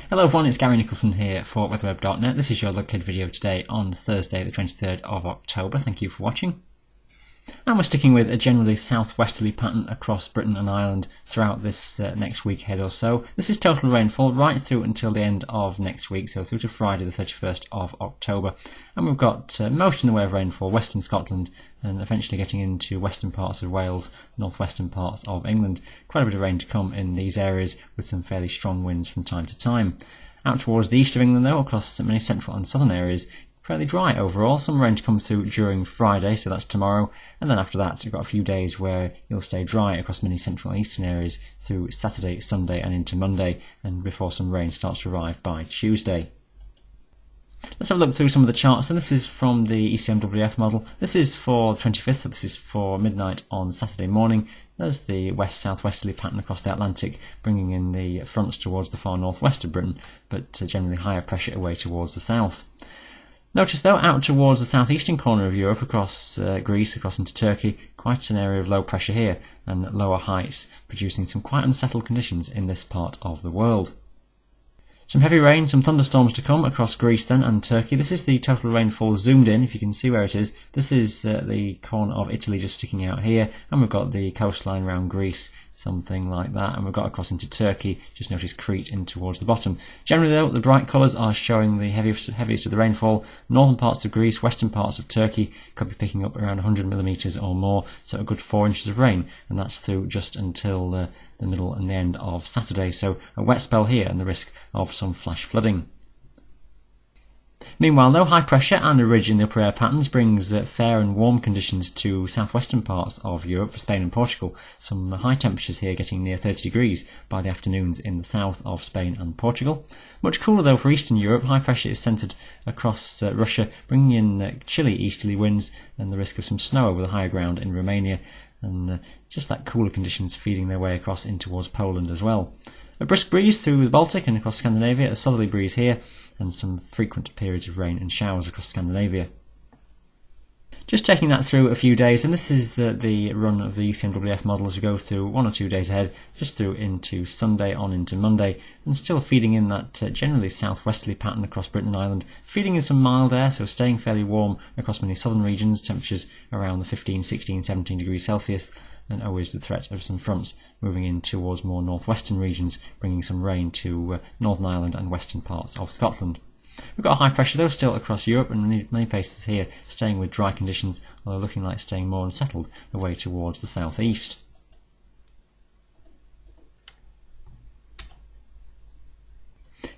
Hello everyone, it's Gary Nicholson here for Weatherweb.net. This is your located video today on Thursday the 23rd of October. Thank you for watching. And we're sticking with a generally southwesterly pattern across Britain and Ireland throughout this next week ahead or so. This is total rainfall right through until the end of next week, so through to Friday the 31st of October. And we've got most in the way of rainfall, western Scotland and eventually getting into western parts of Wales, northwestern parts of England. Quite a bit of rain to come in these areas with some fairly strong winds from time to time. Out towards the east of England though, across many central and southern areas, fairly dry overall. Some rain to come through during Friday, so that's tomorrow, and then after that you've got a few days where you'll stay dry across many central and eastern areas through Saturday, Sunday and into Monday, and before some rain starts to arrive by Tuesday. Let's have a look through some of the charts. And this is from the ECMWF model. This is for the 25th, so this is for midnight on Saturday morning. There's the west-southwesterly pattern across the Atlantic, bringing in the fronts towards the far northwest of Britain, but generally higher pressure away towards the south. Notice though, out towards the southeastern corner of Europe, across Greece, across into Turkey, quite an area of low pressure here, and lower heights, producing some quite unsettled conditions in this part of the world. Some heavy rain, some thunderstorms to come across Greece then and Turkey. This is the total rainfall zoomed in, if you can see where it is. This is the corner of Italy just sticking out here, and we've got the coastline around Greece, something like that, and we've got across into Turkey, just notice Crete in towards the bottom. Generally though, the bright colours are showing the heaviest of the rainfall. Northern parts of Greece, western parts of Turkey could be picking up around 100 millimetres or more, so a good 4 inches of rain, and that's through just until the middle and the end of Saturday, so a wet spell here and the risk of some flash flooding. Meanwhile, though, high pressure and a ridge in the upper air patterns brings fair and warm conditions to southwestern parts of Europe for Spain and Portugal. Some high temperatures here getting near 30 degrees by the afternoons in the south of Spain and Portugal. Much cooler though for Eastern Europe. High pressure is centred across Russia, bringing in chilly easterly winds and the risk of some snow over the higher ground in Romania, and just that cooler conditions feeding their way across in towards Poland as well. A brisk breeze through the Baltic and across Scandinavia, a southerly breeze here, and some frequent periods of rain and showers across Scandinavia. Just taking that through a few days, and this is the run of the ECMWF model as we go through 1 or 2 days ahead, just through into Sunday on into Monday, and still feeding in that generally southwesterly pattern across Britain and Ireland, feeding in some mild air, so staying fairly warm across many southern regions, temperatures around the 15, 16, 17 degrees Celsius, and always the threat of some fronts moving in towards more northwestern regions, bringing some rain to Northern Ireland and western parts of Scotland. We've got high pressure though still across Europe, and many places here staying with dry conditions, although looking like staying more unsettled away towards the southeast.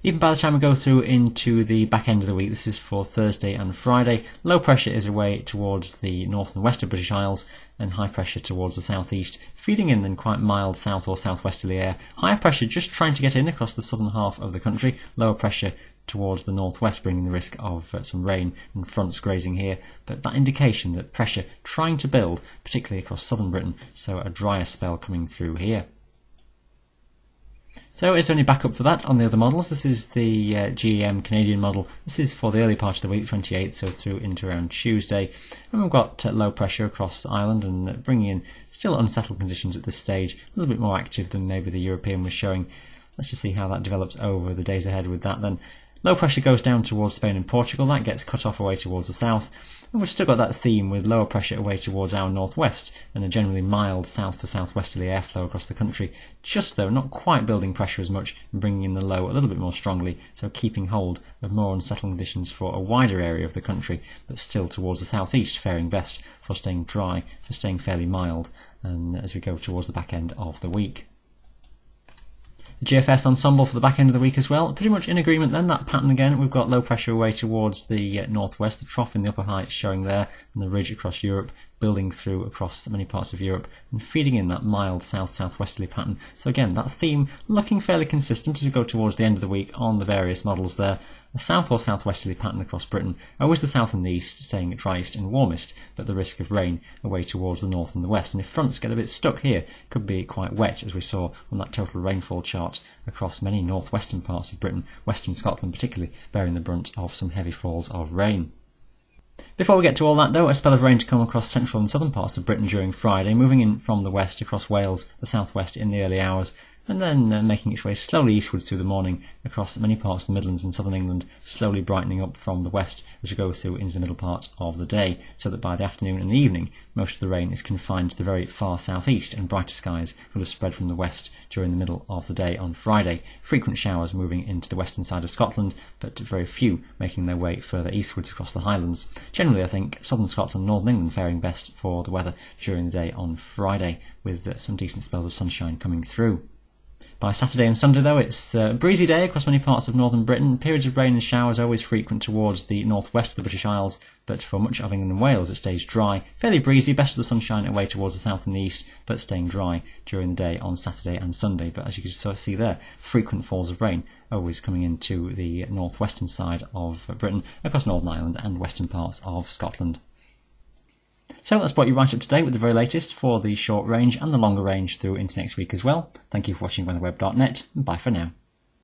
Even by the time we go through into the back end of the week, this is for Thursday and Friday, low pressure is away towards the north and west of British Isles, and high pressure towards the southeast, feeding in then quite mild south or southwesterly air. Higher pressure just trying to get in across the southern half of the country, lower pressure towards the northwest, bringing the risk of some rain and fronts grazing here, but that indication that pressure trying to build, particularly across southern Britain, so a drier spell coming through here. So it's only backup for that on the other models. This is the GEM Canadian model. This is for the early part of the week, 28th, so through into around Tuesday. And we've got low pressure across Ireland and bringing in still unsettled conditions at this stage, a little bit more active than maybe the European was showing. Let's just see how that develops over the days ahead with that then. Low pressure goes down towards Spain and Portugal, that gets cut off away towards the south, and we've still got that theme with lower pressure away towards our northwest and a generally mild south to southwesterly airflow across the country, just though not quite building pressure as much and bringing in the low a little bit more strongly, so keeping hold of more unsettled conditions for a wider area of the country, but still towards the southeast faring best for staying dry, for staying fairly mild, and as we go towards the back end of the week. The GFS ensemble for the back end of the week as well, pretty much in agreement then, that pattern again. We've got low pressure away towards the northwest, the trough in the upper heights showing there, and the ridge across Europe, building through across many parts of Europe, and feeding in that mild south-southwesterly pattern. So again, that theme looking fairly consistent as we go towards the end of the week on the various models there. A south or southwesterly pattern across Britain, always the south and the east staying driest and warmest, but the risk of rain away towards the north and the west. And if fronts get a bit stuck here, could be quite wet, as we saw on that total rainfall chart across many northwestern parts of Britain, western Scotland particularly, bearing the brunt of some heavy falls of rain. Before we get to all that though, a spell of rain to come across central and southern parts of Britain during Friday, moving in from the west across Wales, the southwest in the early hours, and then making its way slowly eastwards through the morning across many parts of the Midlands and southern England, slowly brightening up from the west as we go through into the middle part of the day, so that by the afternoon and the evening most of the rain is confined to the very far southeast, and brighter skies will have spread from the west during the middle of the day on Friday. Frequent showers moving into the western side of Scotland, but very few making their way further eastwards across the Highlands. Generally, I think southern Scotland and northern England faring best for the weather during the day on Friday, with some decent spells of sunshine coming through. By Saturday and Sunday, though, it's a breezy day across many parts of northern Britain. Periods of rain and showers are always frequent towards the northwest of the British Isles, but for much of England and Wales it stays dry. Fairly breezy, best of the sunshine away towards the south and the east, but staying dry during the day on Saturday and Sunday. But as you can sort of see there, frequent falls of rain always coming into the northwestern side of Britain, across Northern Ireland and western parts of Scotland. So that's brought you right up to date with the very latest for the short range and the longer range through into next week as well. Thank you for watching Weatherweb.net, and bye for now.